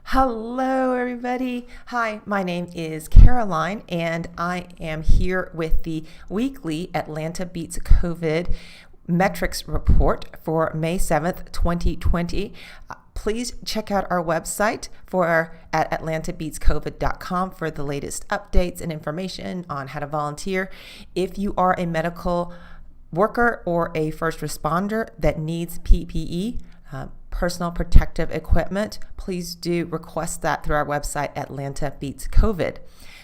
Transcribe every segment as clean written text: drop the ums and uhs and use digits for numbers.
Hello, everybody. Hi, my name is Caroline, and I am here with the weekly Atlanta Beats COVID metrics report for May 7th, 2020. Please check out our website at atlantabeatscovid.com for the latest updates and information on how to volunteer. If you are a medical worker or a first responder that needs PPE, personal protective equipment, please do request that through our website, Atlanta Beats COVID.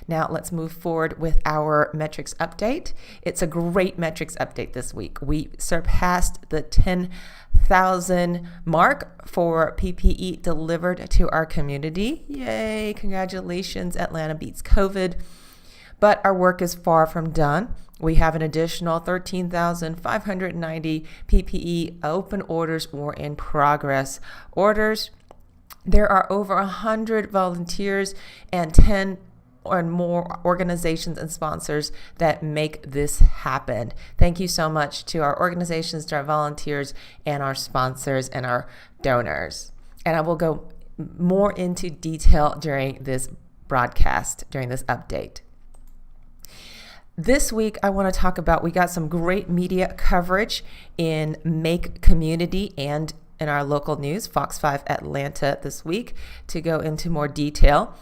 Now let's move forward with our metrics update. It's a great metrics update this week. We surpassed the 10,000 mark for PPE delivered to our community. Yay, congratulations, Atlanta Beats COVID. But our work is far from done. We have an additional 13,590 PPE open orders or in progress orders. There are over 100 volunteers and 10 or more organizations and sponsors that make this happen. Thank you so much to our organizations, to our volunteers, and our sponsors and our donors. And I will go more into detail during this broadcast, during this update. This week, I want to talk about, we got some great media coverage in Make Community and in our local news, Fox 5 Atlanta this week. To go into more detail,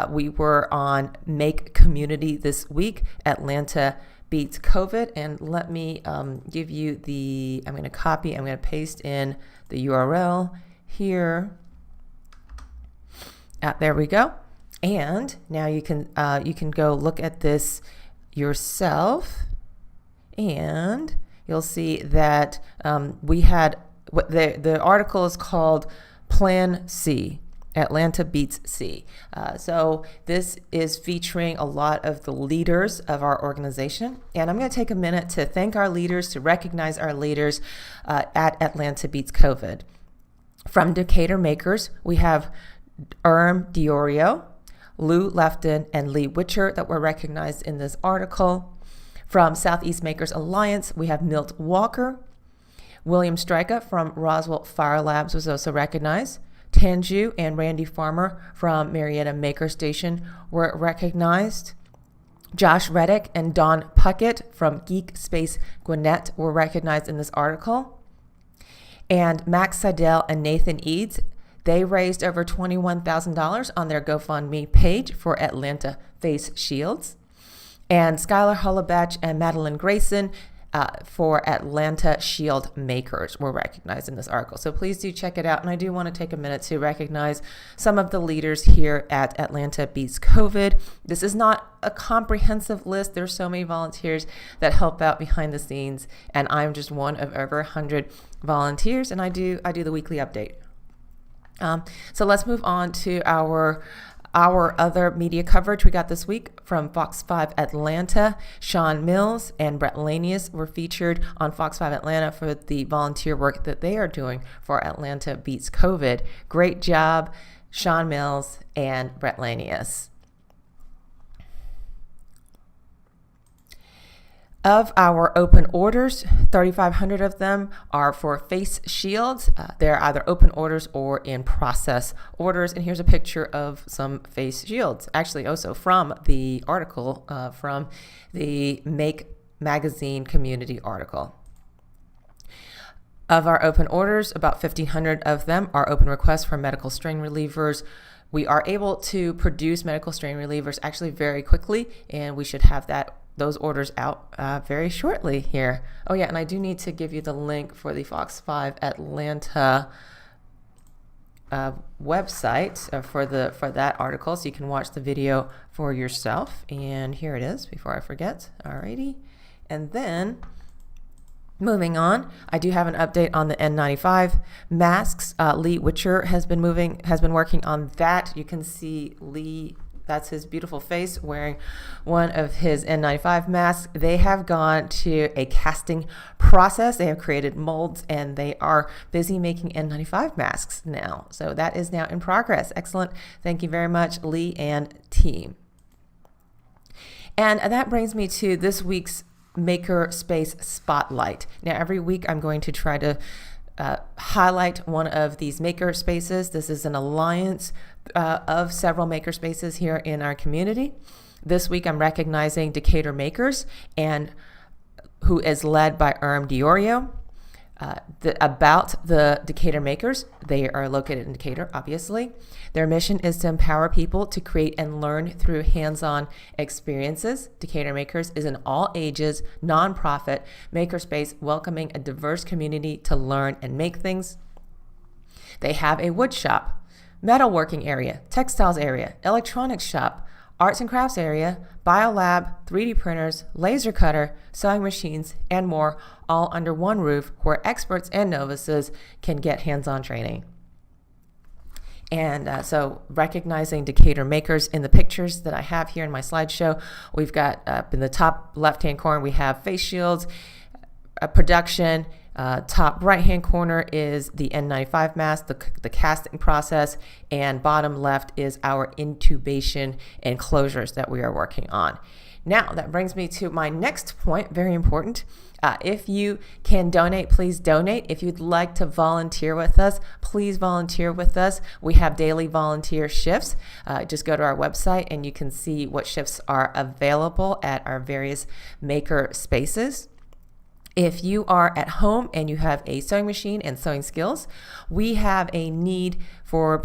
we were on Make Community this week, Atlanta Beats COVID. And let me give you I'm going to paste in the URL here. There we go. And now you can go look at this yourself, and you'll see that we had what the article is called Plan C, Atlanta Beats C. So this is featuring a lot of the leaders of our organization, and I'm going to take a minute to thank our leaders, to recognize our leaders at Atlanta Beats COVID. From Decatur Makers, we have Diorio, Lou Lefton, and Lee Witcher that were recognized in this article. From Southeast Makers Alliance, we have Milt Walker. William Stryka from Roswell Fire Labs was also recognized. Tanju and Randy Farmer from Marietta Maker Station were recognized. Josh Reddick and Don Puckett from Geek Space Gwinnett were recognized in this article. And Max Seidel and Nathan Eads, they raised over $21,000 on their GoFundMe page for Atlanta Face Shields. And Skylar Hollabach and Madeline Grayson for Atlanta Shield Makers were recognized in this article. So please do check it out. And I do want to take a minute to recognize some of the leaders here at Atlanta Beats COVID. This is not a comprehensive list. There's so many volunteers that help out behind the scenes. And I'm just one of over 100 volunteers. And I do the weekly update. So let's move on to our other media coverage we got this week from Fox 5 Atlanta. Sean Mills and Brett Lanius were featured on Fox 5 Atlanta for the volunteer work that they are doing for Atlanta Beats COVID. Great job, Sean Mills and Brett Lanius. Of our open orders, 3,500 of them are for face shields. They're either open orders or in process orders. And here's a picture of some face shields, actually also from the article from the Make Magazine community article. Of our open orders, about 1,500 of them are open requests for medical strain relievers. We are able to produce medical strain relievers actually very quickly, and we should have those orders out very shortly here. Oh yeah, and I do need to give you the link for the Fox 5 Atlanta website for that article, so you can watch the video for yourself. And here it is, before I forget. Alrighty, and then moving on, I do have an update on the N95 masks. Lee Witcher has been working on that. You can see Lee. That's his beautiful face wearing one of his N95 masks. They have gone to a casting process. They have created molds, and they are busy making N95 masks now. So that is now in progress. Excellent. Thank you very much, Lee and team. And that brings me to this week's Maker Space Spotlight. Now, every week I'm going to try to highlight one of these maker spaces. This is an alliance of several maker spaces here in our community. This week I'm recognizing Decatur Makers, and who is led by Diorio. About the Decatur Makers, they are located in Decatur, obviously. Their mission is to empower people to create and learn through hands-on experiences. Decatur Makers is an all-ages, nonprofit makerspace welcoming a diverse community to learn and make things. They have a wood shop, metalworking area, textiles area, electronics shop, arts and crafts area, biolab, 3D printers, laser cutter, sewing machines, and more, all under one roof where experts and novices can get hands-on training. And so recognizing Decatur Makers in the pictures that I have here in my slideshow, we've got up in the top left-hand corner, we have face shields, production. Top right-hand corner is the N95 mask, the casting process, and bottom left is our intubation enclosures that we are working on. Now, that brings me to my next point, very important. If you can donate, please donate. If you'd like to volunteer with us, please volunteer with us. We have daily volunteer shifts. Just go to our website and you can see what shifts are available at our various maker spaces. If you are at home and you have a sewing machine and sewing skills, we have a need for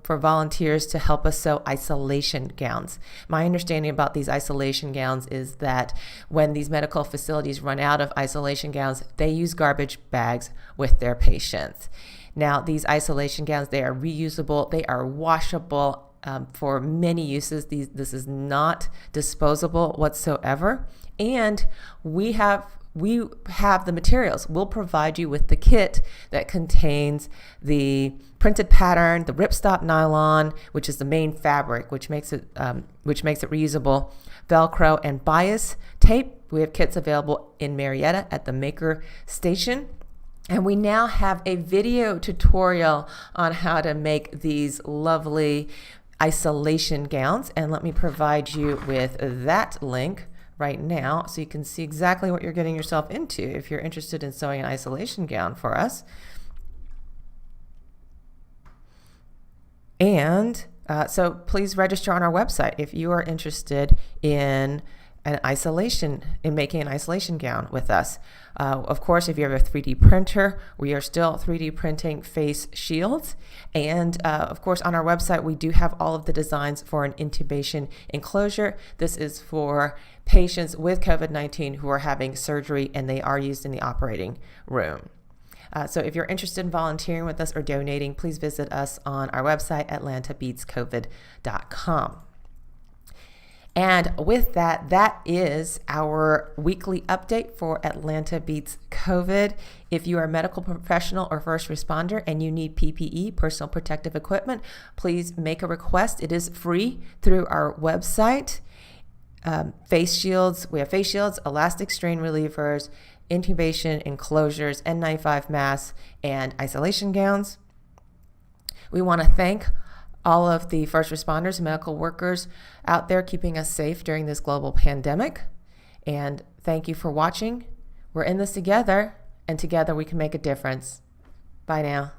volunteers to help us sew isolation gowns. My understanding about these isolation gowns is that when these medical facilities run out of isolation gowns, they use garbage bags with their patients. Now, these isolation gowns, they are reusable, they are washable for many uses. This is not disposable whatsoever. And we have the materials. We'll provide you with the kit that contains the printed pattern, the ripstop nylon, which is the main fabric, which makes it reusable, Velcro, and bias tape. We have kits available in Marietta at the Maker Station. And we now have a video tutorial on how to make these lovely isolation gowns. And let me provide you with that link right now so you can see exactly what you're getting yourself into if you're interested in sewing an isolation gown for us. And so please register on our website if you are interested in making an isolation gown with us. Of course, if you have a 3D printer, we are still 3D printing face shields. And of course, on our website, we do have all of the designs for an intubation enclosure. This is for patients with COVID-19 who are having surgery, and they are used in the operating room. So if you're interested in volunteering with us or donating, please visit us on our website, atlantabeatscovid.com. And with that, that is our weekly update for Atlanta Beats COVID. If you are a medical professional or first responder and you need PPE, personal protective equipment, please make a request. It is free through our website. Face shields, we have face shields, elastic strain relievers, intubation enclosures, N95 masks, and isolation gowns. We want to thank all of the first responders and medical workers out there keeping us safe during this global pandemic. And thank you for watching. We're in this together, and together we can make a difference. Bye now.